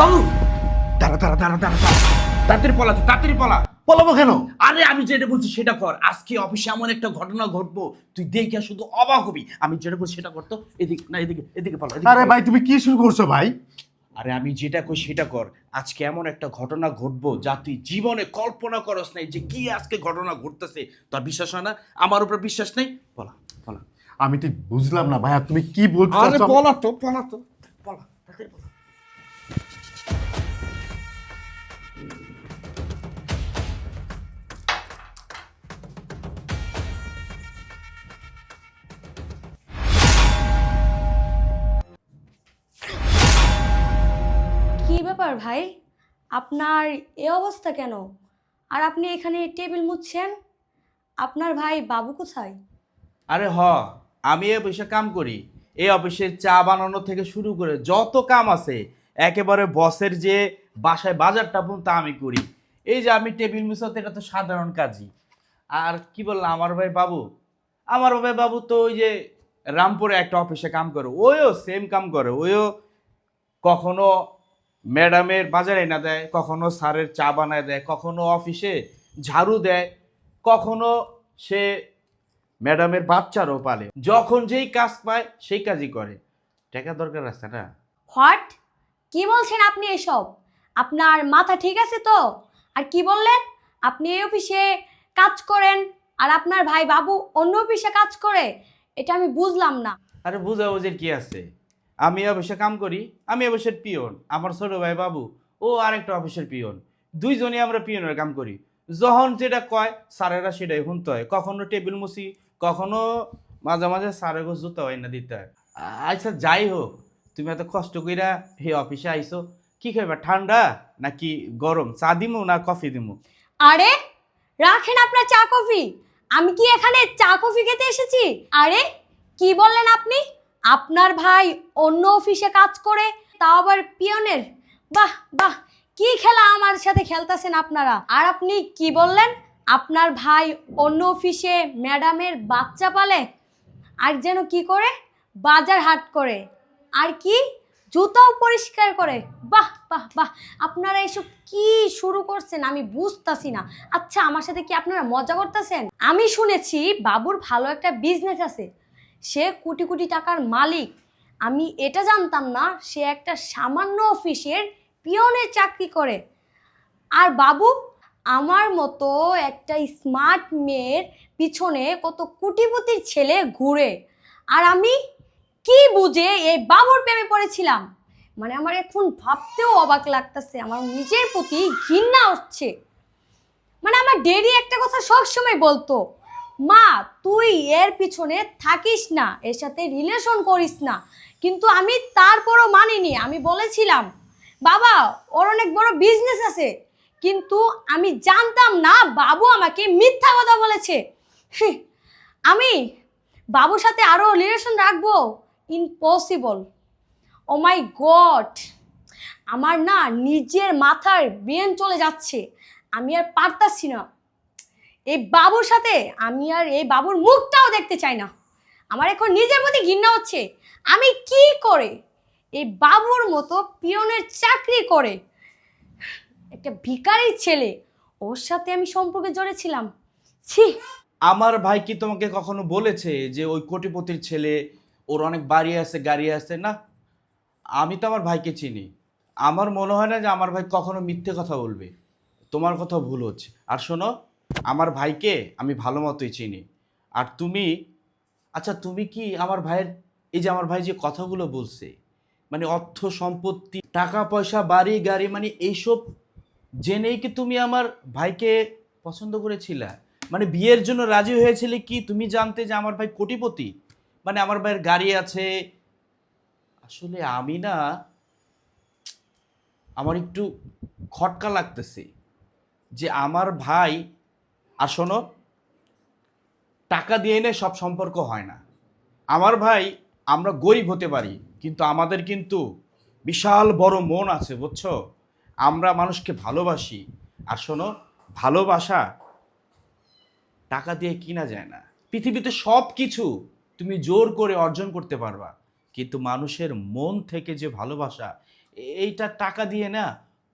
বাবু দাঁড়া দাঁড়া দাঁড়া দাঁড়া দাঁড়া। তাড়াতাড়ি পলা তুই, তাড়াতাড়ি পলা। বলবো কেন? আরে আমি যেটা বলছি সেটা কর। আজকে অফিসে এমন একটা ঘটনা ঘটবো, তুই দেখে শুধু অবাক হবি। আমি যেটা বলছি সেটা করতো। এদিকে না, এদিকে এদিকে পলা, এদিকে আরে পলা। ভাই তুমি কি শুরু করছো ভাই? আরে আমি যেটা কই সেটা কর। আজকে এমন একটা ঘটনা ঘটবো যা তুই জীবনে কল্পনা করস নাই, যে কি আজকে ঘটনা ঘটতেছে। তোর বিশ্বাস হয় না? আমার উপর বিশ্বাস নেই? পলা পলা। আমি ঠিক বুঝলাম না ভাইয়া, তুমি কি বলছো? আরে পলা তো, পলা তো, পলা, তাড়াতাড়ি পলা। কি ব্যাপার ভাই, আপনার এ অবস্থা কেন? আর আপনি এখানে টেবিল মুছছেন? আপনার ভাই বাবু কোথায়? আরে আমি এই অফিসে কাম করি। এই অফিসে চা বানানো থেকে শুরু করে যত কাম আছে, একেবারে বসের যে বাসায় বাজারটা পর্যন্ত আমি করি। এই যে আমি টেবিল মুছাতে, এটা তো সাধারণ কাজই। আর কি বললাম, আমার ভাই বাবু তো ওই যে রামপুরে একটা অফিসে কাম করে, ওইও সেম কাম করে। ওইও কখনো ম্যাডামের বাজার এনে দেয়, কখনো স্যারের চা বানায় দেয়, কখনো অফিসে ঝাড়ু দেয়, কখনো সে ম্যাডামের বাচ্চারও পালে। যখন যেই কাজ পায় সেই কাজই করে। টাকা দরকার আছে না? হোয়াট? কি বলছেন আপনি এসব? আপনার মাথা ঠিক আছে তো? আর কি বললেন? আপনি এই অফিসে কাজ করেন আর আপনার ভাই বাবু অন্য অফিসে কাজ করে? এটা আমি বুঝলাম না। আরে বুঝাবুঝির কি আছে? আমি অফিসে কাম করি, আমি অফিসের পিয়ন। আমার ছোট ভাই বাবু, ও আরেকটা অফিসের পিয়ন। দুইজনই আমরা পিয়নের কাম করি। যখন যেটা কয় স্যারেরা সেটাই শুনতে হয়। কখনো টেবিল মুছি, কখনো মাঝে মাঝে স্যারের জুতা হয় না দিতে হয়। আচ্ছা যাই হোক, তুমি এত কষ্ট কইরা হে অফিসে আইছো, কি খাইবা? ঠান্ডা নাকি গরম? চা দিমু না কফি দিমু? আরে রাখেন আপনার চা কফি। আমি কি এখানে চা কফি খেতে এসেছি? আরে কি বললেন আপনি? আপনার ভাই অন্য অফিসে কাজ করে, তাও আবার পিয়নের? বাহ বাহ, কি খেলা আমার সাথে খেলতেছেন আপনারা। আর আপনি কি বললেন? আপনার ভাই অন্য অফিসে ম্যাডামের বাচ্চা পালে, আর যেন কি করে, বাজার হাট করে, আর কি জুতাও পরিষ্কার করে। বাহ বাহ বাহ, আপনারা এসব কি শুরু করছেন আমি বুঝতাছি না। আচ্ছা, আমার সাথে কি আপনারা মজা করতেছেন? আমি শুনেছি বাবুর ভালো একটা বিজনেস আছে, সে কোটি কোটি টাকার মালিক। আমি এটা জানতাম না সে একটা সামান্য অফিসের পিয়নের চাকরি করে। আর বাবু আমার মতো একটা স্মার্ট মেয়ের পিছনে কত কোটিপতির ছেলে ঘুরে, আর আমি কি বুঝে এই বাবুর প্রেমে পড়েছিলাম। মানে আমার এখন ভাবতেও অবাক লাগতেছে, আমার নিজের প্রতি ঘৃণা হচ্ছে। মানে আমার ডেডি একটা কথা সবসময় বলতো, মা তুই এর পিছনে থাকিস না, এর সাথে রিলেশন করিস না। কিন্তু আমি তারপরও মানিনি। আমি বলেছিলাম বাবা ওর অনেক বড় বিজনেস আছে, কিন্তু আমি জানতাম না বাবু আমাকে মিথ্যা কথা বলেছে। হি, আমি বাবুর সাথে আরও রিলেশন রাখবো? ইম্পসিবল। ও মাই গড, আমার না নিজের মাথার ব্রেন চলে যাচ্ছে। আমি আর পারতাছি না এই বাবুর সাথে। আমি আর এই বাবুর মুখটাও দেখতে চাই না। আমার এখন নিজের প্রতি ঘৃণা হচ্ছে। আমি কি করে এই বাবুর মতো পিয়নের চাকরি করে একটা ভিখারির ছেলে, ওর সাথে আমি সম্পর্কে জড়েছিলাম? ছি। আমার ভাই কি তোমাকে কখনো বলেছে যে ওই কোটিপতির ছেলে, ওর অনেক বাড়ি আছে গাড়ি আছে? না, আমি তো আমার ভাইকে চিনি। আমার মনে হয় না যে আমার ভাই কখনো মিথ্যে কথা বলবে। তোমার কথা ভুল হচ্ছে। আর শোনো, আমার ভাইকে আমি ভালো মতোই চিনি। আর তুমি, আচ্ছা তুমি কি আমার ভাইয়ের, এই যে আমার ভাই যে কথাগুলো বলছে, মানে অর্থ সম্পত্তি টাকা পয়সা বাড়ি গাড়ি, মানে এইসব জেনেই কি তুমি আমার ভাইকে পছন্দ করেছিলা? মানে বিয়ের জন্য রাজি হয়েছিলে কি তুমি জানতে যে আমার ভাই কোটিপতি, মানে আমার ভাইয়ের গাড়ি আছে? আসলে আমি না, আমার একটু খটকা লাগতেছে যে আমার ভাই, আর শোনো, টাকা দিয়ে এনে সব সম্পর্ক হয় না। আমার ভাই, আমরা গরিব হতে পারি কিন্তু আমাদের কিন্তু বিশাল বড় মন আছে, বুঝছো? আমরা মানুষকে ভালোবাসি। আর শোনো, ভালোবাসা টাকা দিয়ে কিনা যায় না। পৃথিবীতে সব কিছু তুমি জোর করে অর্জন করতে পারবা, কিন্তু মানুষের মন থেকে যে ভালোবাসা, এইটা টাকা দিয়ে না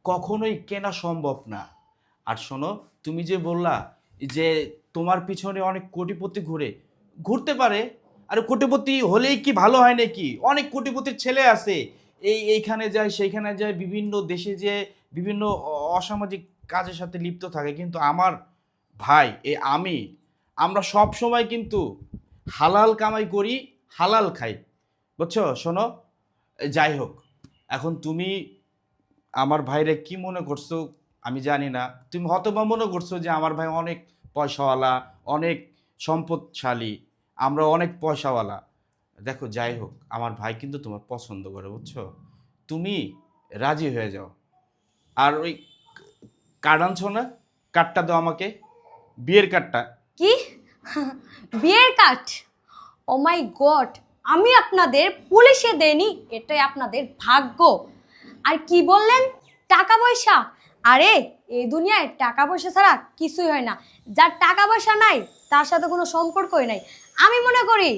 কখনোই কেনা সম্ভব না। আর শোনো, তুমি যে বললা যে তোমার পিছনে অনেক কোটিপতি ঘুরতে পারে, আর কোটিপতি হলেই কি ভালো হয় নাকি? অনেক কোটিপতির ছেলে আছে, এইখানে যায় সেইখানে যায়, বিভিন্ন দেশে যে বিভিন্ন অসামাজিক কাজের সাথে লিপ্ত থাকে, কিন্তু আমার ভাই আমরা সব সময় কিন্তু হালাল কামাই করি, হালাল খাই, বুঝছো? শোনো, যাই হোক, এখন তুমি আমার ভাইরে কি মনে করছো আমি জানি না। তুমি হয়তোবা মনে করছো যে আমার ভাই অনেক পয়সাওয়ালা, অনেক সম্পদশালী, আমরা অনেক পয়সাওয়ালা। দেখো, যাই হোক, আমার ভাই কিন্তু তোমার পছন্দ করে, বুঝছো? তুমি রাজি হয়ে যাও। আর ওই কার্ড আনছো না, কার্ডটা দাও আমাকে, বিয়ের কার্ডটা। কি? বিয়ের কার্ড? ও মাই গড, আমি আপনাদের পুলিশে দেইনি, এটাই আপনাদের ভাগ্য। আর কি বললেন, টাকা পয়সা? আরে এই দুনিয়ায় টাকা পয়সা ছাড়া কিছুই হয় না। যার টাকা পয়সা নাই তার সাথে কোনো সম্পর্কই নাই। আমি মনে করি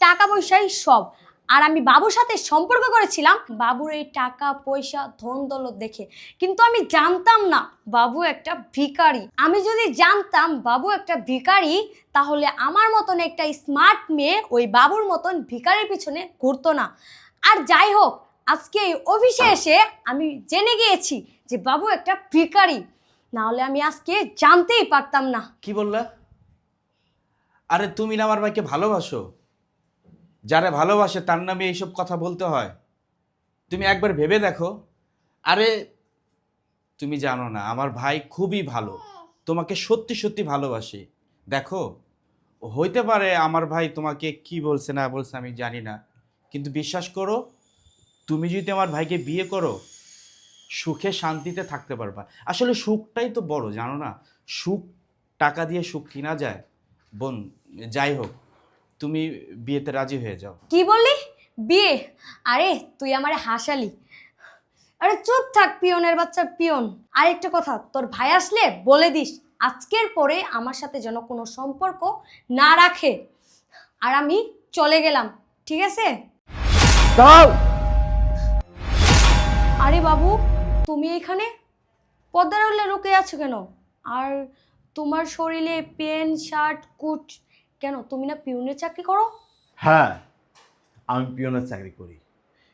টাকা পয়সাই সব। আর আমি বাবুর সাথে সম্পর্ক করেছিলাম বাবুর এই টাকা পয়সা ধন দৌলত দেখে, কিন্তু আমি জানতাম না বাবু একটা ভিখারি। আমি যদি জানতাম বাবু একটা ভিখারি, তাহলে আমার মতন একটা স্মার্ট মেয়ে ওই বাবুর মতন ভিখারির পিছনে ঘুরতো না। আর যাই হোক, আজকে এই অফিসে এসে আমি জেনে গিয়েছি যে বাবু একটা ভিখারি, না হলে আমি আজকে জানতেই পারতাম না। কি বললা? আরে তুমি না আমার ভাইকে ভালোবাসো? যারা ভালোবাসে তার নামে এইসব কথা বলতে হয়? তুমি একবার ভেবে দেখো। আরে তুমি জানো না, আমার ভাই খুবই ভালো, তোমাকে সত্যি সত্যি ভালোবাসে। দেখো, হইতে পারে আমার ভাই তোমাকে কি বলছে না বলছে আমি জানি না, কিন্তু বিশ্বাস করো, তুমি যদি আমার ভাইকে বিয়ে করো, সুখে শান্তিতে থাকতে পারবা। আসলে সুখটাই তো বড়, জানো না? সুখ, টাকা দিয়ে সুখ কিনা যায় বোন। যাই হোক, তুমি বিয়েতে রাজি হয়ে যাও। কি বললি? বিয়ে? আরে তুই আমারে হাসালি। আরে চুপ থাক পিয়নের বাচ্চা পিয়ন। আরেকটা কথা, তোর ভাই আসলে বলে দিস আজকের পরে আমার সাথে যেন কোনো সম্পর্ক না রাখে। আর আমি চলে গেলাম, ঠিক আছে? চল। আরে বাবু, তুমি এখানে পর্দার আড়ালে লুকিয়ে আছো কেন? আর তোমার শরীরে প্যান্ট শার্ট কোট কেন? তুমি না পিয়নের চাকরি করো? হ্যাঁ, আমি পিয়নের চাকরি করি।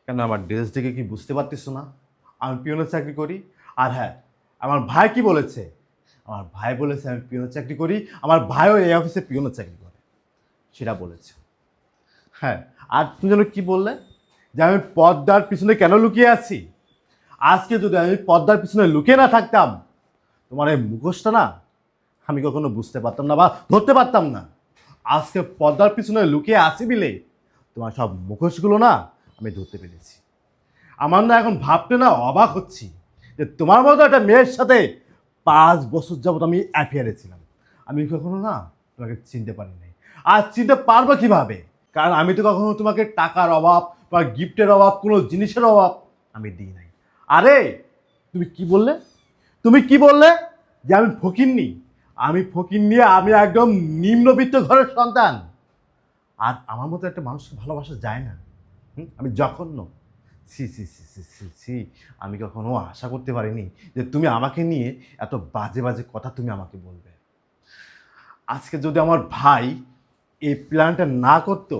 কেন, আমার ড্রেস দেখে কি বুঝতে পারতেছো না আমি পিয়নের চাকরি করি? আর হ্যাঁ, আমার ভাই কি বলেছে? আমার ভাই বলেছে আমি পিয়নের চাকরি করি, আমার ভাইও এই অফিসে পিয়নের চাকরি করে, সেটা বলেছে। হ্যাঁ, আর তুমি যেন কি বললে যে আমি পর্দার পিছনে কেন লুকিয়ে আছি? আজকে যদি আমি পর্দার পিছনে লুকিয়ে না থাকতাম, তোমার এই মুখোশটা না আমি কখনো বুঝতে পারতাম না বা ধরতে পারতাম না। আজকে পর্দার পিছনে লুকিয়ে আছি বিলে তোমার সব মুখোশগুলো না আমি ধরতে পেরেছি। আমার না এখন ভাবতে না অবাক হচ্ছি যে তোমার মতো একটা মেয়ের সাথে 5 বছর যাবত আমি অ্যাফেয়ারে ছিলাম। আমি কখনো না তোমাকে চিনতে পারি নাই। আর চিনতে পারবো কিভাবে? কারণ আমি তো কখনো তোমাকে টাকার অভাব বা গিফটের অভাব, কোনো জিনিসের অভাব আমি দিই নাই। আরে তুমি কি বললে? তুমি কি বললে যে আমি ফকিন্নি? আমি ফকিন্নি, আমি একদম নিম্নবিত্ত ঘরের সন্তান। আর আমার মতো একটা মানুষকে ভালোবাসা যায় না? আমি জঘন্য। ছি ছি ছি ছি ছি ছি, আমি কখনো আশা করতে পারিনি যে তুমি আমাকে নিয়ে এত বাজে বাজে কথা তুমি আমাকে বলবে। আজকে যদি আমার ভাই এই প্ল্যানটা না করতো,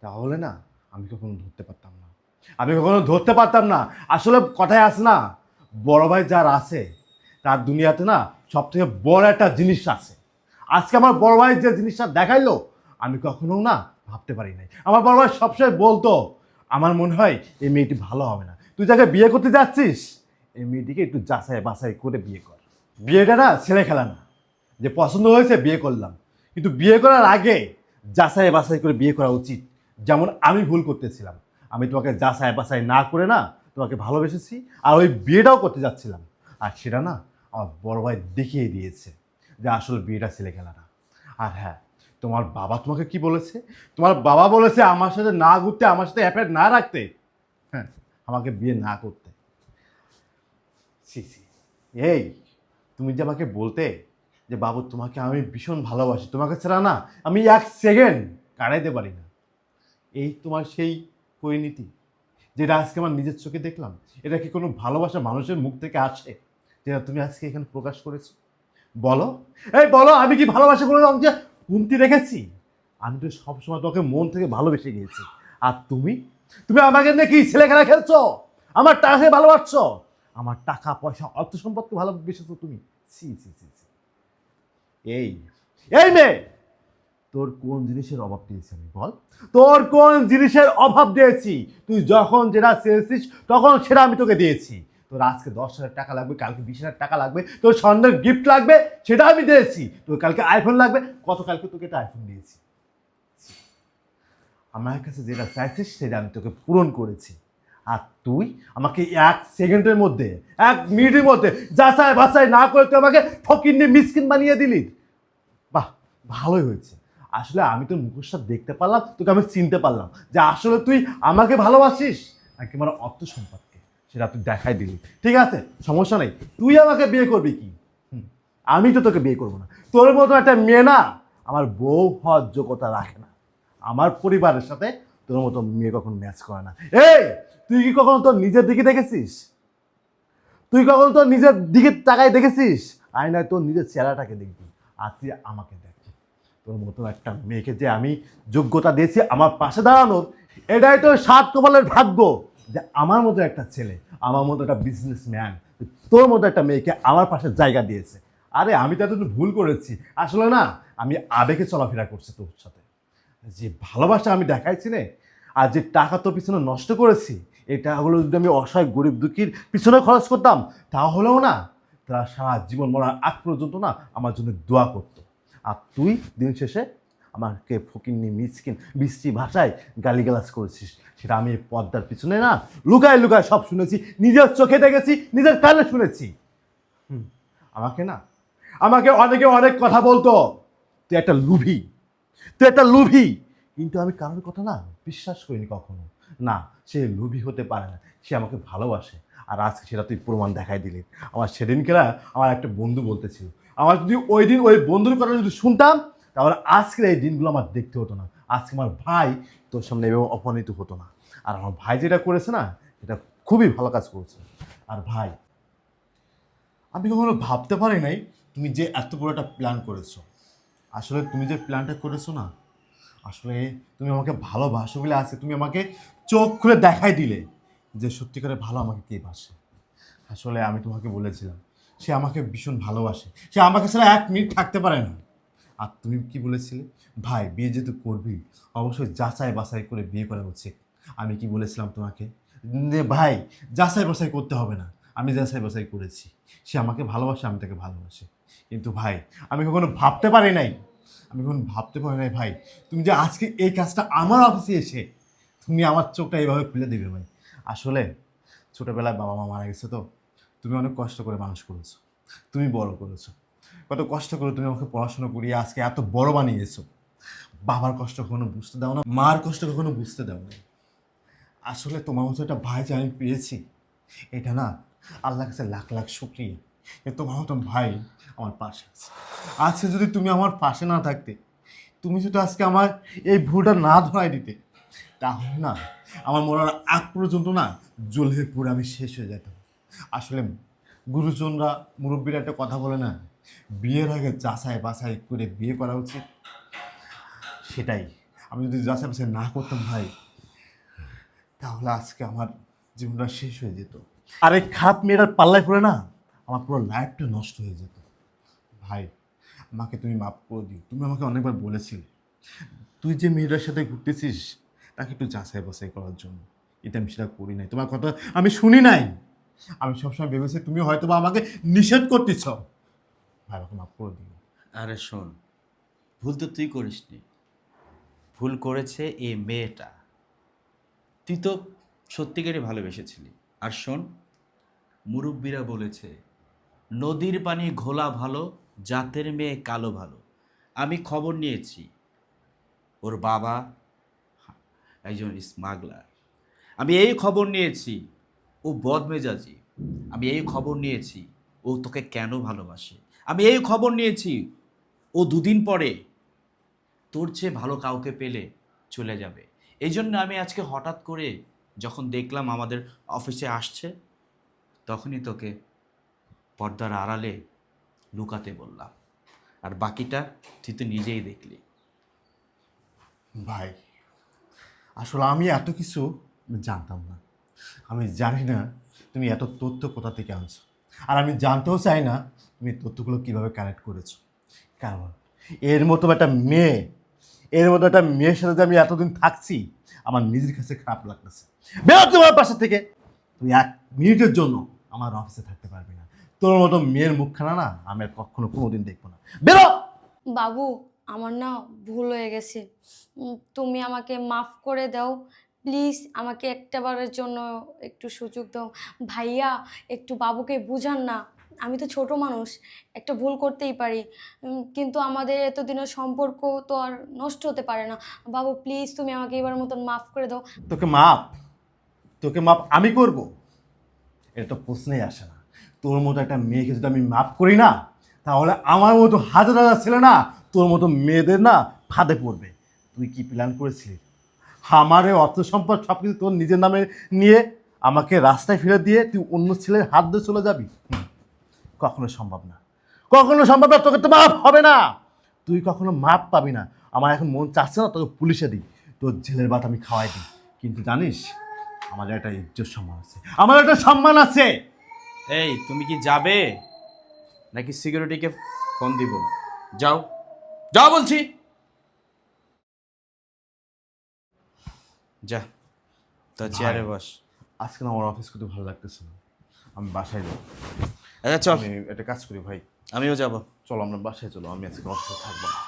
তাহলে না আমি কখনো ধরতে পারতাম না। আমি কখনো ধরতে পারতাম না। আসলে কথায় আছে না, বড় ভাই যার আছে তার দুনিয়াতে না সব থেকে বড় একটা জিনিস আছে। আজকে আমার বড় ভাই যে জিনিসটা দেখাইলো, আমি কখনো না ভাবতে পারি নাই। আমার বড় ভাই সবসময় বলতো, আমার মনে হয় এই মেয়েটি ভালো হবে না, তুই যাকে বিয়ে করতে যাচ্ছিস এই মেয়েটিকে একটু যাচাই বাছাই করে বিয়ে কর। বিয়েটা না ছেলে খেলা না যে পছন্দ হয়েছে বিয়ে করলাম, কিন্তু বিয়ে করার আগে যাচাই বাছাই করে বিয়ে করা উচিত। যেমন আমি ভুল করতেছিলাম, আমি তোমাকে যাচাই বাছাই না করে না তোমাকে ভালোবেসেছি, আর ওই বিয়েটাও করতে যাচ্ছিলাম। আর সেটা না আমার বড় ভাই দেখিয়ে দিয়েছে যে আসলে বিয়েটা ছেলে খেলা না। আর হ্যাঁ, তোমার বাবা তোমাকে কি বলেছে? তোমার বাবা বলেছে আমার সাথে না ঘুরতে, আমার সাথে অ্যাফেয়ার না রাখতে, হ্যাঁ, আমাকে বিয়ে না করতে। সি সি, এই তুমি যে আমাকে বলতে যে বাবু তোমাকে আমি ভীষণ ভালোবাসি, তোমাকে ছাড়া না আমি 1 সেকেন্ড কাটাইতে পারি না, এই তোমার সেই পরিণতি, যেটা আজকে আমার নিজের চোখে দেখলাম, এটা কি কোনো ভালোবাসা মানুষের মুখ থেকে আসে যেটা তুমি আজকে এখানে প্রকাশ করেছো? বলো, এই বলো, আমি কি ভালোবাসা কোনো যে কমতি রেখেছি? আমি তো সবসময় তোকে মন থেকে ভালোবেসে গিয়েছি। আর তুমি তুমি আমাকে নিয়ে কি ছেলে খেলা খেলছো? আমার টাকাকে ভালোবাসছো? আমার টাকা পয়সা অর্থ সম্পদকে ভালোবেসেছো তুমি? সি সি সি সি। এই এই মেয়ে, তোর কোন জিনিসের অভাব দিয়েছি আমি, বল? তোর কোন জিনিসের অভাব দিয়েছি? তুই যখন যেটা চেয়েছিস তখন সেটা আমি তোকে দিয়েছি। তোর আজকে 10,000 টাকা লাগবে, কালকে 20,000 টাকা লাগবে, তোর স্বর্ণের গিফট লাগবে, সেটা আমি দিয়েছি। তোর কালকে আইফোন লাগবে, গতকালকে তোকে একটা আইফোন দিয়েছি। আমার কাছে যেটা চাইছিস সেটা আমি তোকে পূরণ করেছি। আর তুই আমাকে 1 সেকেন্ডের মধ্যে, 1 মিনিটের মধ্যে যাচাই বাছাই না করে তুই আমাকে ফকিন্নি মিসকিন বানিয়ে দিলি। বাহ, ভালোই হয়েছে। আসলে আমি তোর মুখোশটা দেখতে পারলাম, তোকে আমি চিনতে পারলাম যে আসলে তুই আমাকে ভালোবাসিস নাকি আমার অর্থ সম্পদকে, সেটা তুই দেখাই দিলি। ঠিক আছে, সমস্যা নেই, তুই আমাকে বিয়ে করবি কি? আমি তো তোকে বিয়ে করবো না। তোর মতো একটা মেয়ে না আমার বউ হওয়ার যোগ্যতা রাখে না। আমার পরিবারের সাথে তোর মতো মেয়ে কখনো ম্যাচ করে না। এই, তুই কি কখনো তোর নিজের দিকে দেখেছিস? তুই কখনো তোর নিজের দিকে তাকায় দেখেছিস? আয়নায় তোর নিজের চেহারাটাকে দেখবি, আর তুই আমাকে দেখ। তোর মতো একটা মেয়েকে যে আমি যোগ্যতা দিয়েছি আমার পাশে দাঁড়ানোর, এটাই তো 7 কপালের ভাগ্য যে আমার মতো একটা ছেলে, আমার মতো একটা বিজনেসম্যান তোর মতো একটা মেয়েকে আমার পাশে জায়গা দিয়েছে। আরে আমি তো এতটুকু ভুল করেছি, আসলে না আমি আবেগে চলাফেরা করছি তোর সাথে। যে ভালোবাসা আমি দেখাইছি রে, আর যে টাকা তোর পিছনে নষ্ট করেছি, এই টাকাগুলো যদি আমি অসহায় গরিব দুঃখীর পিছনে খরচ করতাম তাহলেও না তারা সারা জীবন মরার আগ পর্যন্ত না আমার জন্য দোয়া করতো। আর তুই দিন শেষে আমাকে ফকিন্নি মিসকিন বৃষ্টি ভাষায় গালিগালাজ করেছিস, সেটা আমি এই পর্দার পিছনে না লুকায় লুকায় সব শুনেছি, নিজের চোখে দেখেছি, নিজের কানে শুনেছি। আমাকে না আমাকে অনেকে অনেক কথা বলতো, তুই একটা লুভি, তুই একটা লুভি। কিন্তু আমি কারোর কথা না বিশ্বাস করিনি কখনো। না, সে লুভি হতে পারে না, সে আমাকে ভালোবাসে। আর আজকে সেটা তুই প্রমাণ দেখাই দিলি। আমার সেদিনকে না আমার একটা বন্ধু বলতেছিল, আমার যদি ওই দিন ওই বন্ধুর কথা যদি শুনতাম তাহলে আজকের এই দিনগুলো আমার দেখতে হতো না। আজকে আমার ভাই তোর সামনে এভাবে অপমানিত হতো না। আর আমার ভাই যেটা করেছে না, এটা খুবই ভালো কাজ করেছে। আর ভাই, আমি কখনো ভাবতে পারি নাই তুমি যে এত বড় একটা প্ল্যান করেছো। আসলে তুমি যে প্ল্যানটা করেছো না, আসলে তুমি আমাকে ভালোবাসো বলে আজকে তুমি আমাকে চোখ খুলে দেখাই দিলে যে সত্যিকারে ভালো আমাকে কে বাসে। আসলে আমি তোমাকে বলেছিলাম সে আমাকে ভীষণ ভালোবাসে, সে আমাকে ছাড়া 1 মিনিট থাকতে পারে না। আর তুমি কি বলেছিলে, ভাই বিয়ে যেহেতু করবি অবশ্যই যাচাই বাছাই করে বিয়ে করা উচিত। আমি কি বলেছিলাম তোমাকে যে ভাই যাচাই বাছাই করতে হবে না, আমি যাচাই বাছাই করেছি, সে আমাকে ভালোবাসে, আমি তাকে ভালোবাসি। কিন্তু ভাই আমি কখনো ভাবতে পারি নাই, আমি কখনো ভাবতে পারি নাই ভাই তুমি যে আজকে এই কাজটা আমার অফিসে এসে তুমি আমার চোখটা এইভাবে খুলে দেবে ভাই। আসলে ছোটোবেলায় বাবা মা মারা গেছে, তো তুমি অনেক কষ্ট করে মানুষ করেছো, তুমি বড় করেছো, কত কষ্ট করে তুমি আমাকে পড়াশোনা করিয়ে আজকে এত বড় বানিয়েছো। বাবার কষ্ট কখনো বুঝতে দাও না, মার কষ্ট কখনো বুঝতে দাও না। আসলে তোমার মতো একটা ভাই যে আমি পেয়েছি, এটা না আল্লাহর কাছে লাখ লাখ শুকরিয়া যে তোমার মতো ভাই আমার পাশে আছে। আজকে যদি তুমি আমার পাশে না থাকতে, তুমি যদি আজকে আমার এই ভুলটা না ধরাই দিতে, তাহলে না আমার মরার আগ পর্যন্ত না জ্বলে পুরো আমি শেষ হয়ে যেতাম। আসলে গুরুজনরা মুরব্বীরা একটা কথা বলে না, বিয়ের আগে যাচাই বাছাই করে বিয়ে করা উচিত, সেটাই আমি যদি যাচাই বাছাই না করতাম ভাই, তাহলে আজকে আমার জীবনটা শেষ হয়ে যেত। আর এই খারাপ মেয়েটার পাল্লায় পড়ে না আমার পুরো লাইফটা নষ্ট হয়ে যেত। ভাই আমাকে তুমি মাফ করে দিও, তুমি আমাকে অনেকবার বলেছিলে তুই যে মেয়েটার সাথে ঘুরতেছিস তাকে একটু যাচাই বাছাই করার জন্য, এটা আমি সেটা করি নাই, তোমার কথা আমি শুনি নাই। আমি সবসময় ভেবেছি তুমি হয়তো বা আমাকে নিষেধ করতেছ। ভাই আমাকে মাফ করে দিও। আরে শোন, ভুল তো তুই করিসনি, ভুল করেছে এই মেয়েটা। তুই তো সত্যিকারই ভালোবেসেছিলি। আর শোন, মুরব্বীরা বলেছে নদীর পানি ঘোলা ভালো, জাতের মেয়ে কালো ভালো। আমি খবর নিয়েছি ওর বাবা একজন স্মাগলার। আমি এই খবর নিয়েছি ও বদমেজাজি। আমি এই খবর নিয়েছি ও তোকে কেন ভালোবাসে। আমি এই খবর নিয়েছি ও 2 দিন পরে তোর চেয়ে ভালো কাউকে পেলে চলে যাবে। এই জন্য আমি আজকে হঠাৎ করে যখন দেখলাম আমাদের অফিসে আসছে তখনই তোকে পর্দার আড়ালে লুকাতে বললাম, আর বাকিটা তুই তো নিজেই দেখলি। ভাই আসলে আমি এত কিছু জানতাম না। আমি জানি না তুমি এত তথ্য কোথা থেকে আনছো, আর আমি জানতেও চাই না তুমি তথ্যগুলো কীভাবে কালেক্ট করেছো। কারণ এর মতো একটা মেয়ে, এর মতো একটা মেয়ের সাথে যে আমি এতদিন থাকছি, আমার নিজের কাছে খারাপ লাগতেছে। বেরো তোমার বাসা থেকে। তুই 1 মিনিটের জন্য আমার অফিসে থাকতে পারবি না। তোর মতো মেয়ের মুখখানা না আমি আর কখনো কোনোদিন দেখবো না। বেরো। বাবু, আমার না ভুল হয়ে গেছে, তুমি আমাকে মাফ করে দাও প্লিজ। আমাকে একটাবারের জন্য একটু সুযোগ দাও ভাইয়া। একটু বাবুকে বুঝান না, আমি তো ছোট মানুষ, একটা ভুল করতেই পারি, কিন্তু আমাদের এতদিনের সম্পর্ক তো আর নষ্ট হতে পারে না। বাবু প্লিজ, তুমি আমাকে এবার মতন মাফ করে দাও। তোকে মাপ, তোকে মাপ আমি করব? এটা তো প্রশ্নেই আসে না। তোর মতো একটা মেয়েকে যদি আমি মাপ করি না, তাহলে আমার মতো হাজার হাজার ছেলে না তোর মতো মেয়েদের না ফাঁদে পড়বে। তুই কি প্ল্যান করেছিলি? আমার এই অর্থ সম্পদ সব কিছু তোর নিজের নামে নিয়ে আমাকে রাস্তায় ফেলে দিয়ে তুই অন্য ছেলের হাত দিয়ে চলে যাবি? কখনো সম্ভব না, কখনো সম্ভব না। তোকে তো মাপ হবে না, তুই কখনো মাপ পাবি না। আমার এখন মন চাচ্ছে না তোকে পুলিশে দিই, তোর জেলের ভাত আমি খাওয়াই দিই। কিন্তু জানিস আমার একটা ইজ্জত সম্মান আছে, আমার একটা সম্মান আছে। এই তুমি কি যাবে নাকি সিকিউরিটিকে ফোন দিব? যাও, যাও বলছি। যা, তো চেয়ারে বস। আজকে না আমার অফিস করতে ভালো লাগতেছে না, আমি বাসায় যাবো। আচ্ছা চল, আমি একটা কাজ করি ভাই, আমিও যাব। চলো আমরা বাসায় চলো, আমি আজকে অফিসে থাকবো না।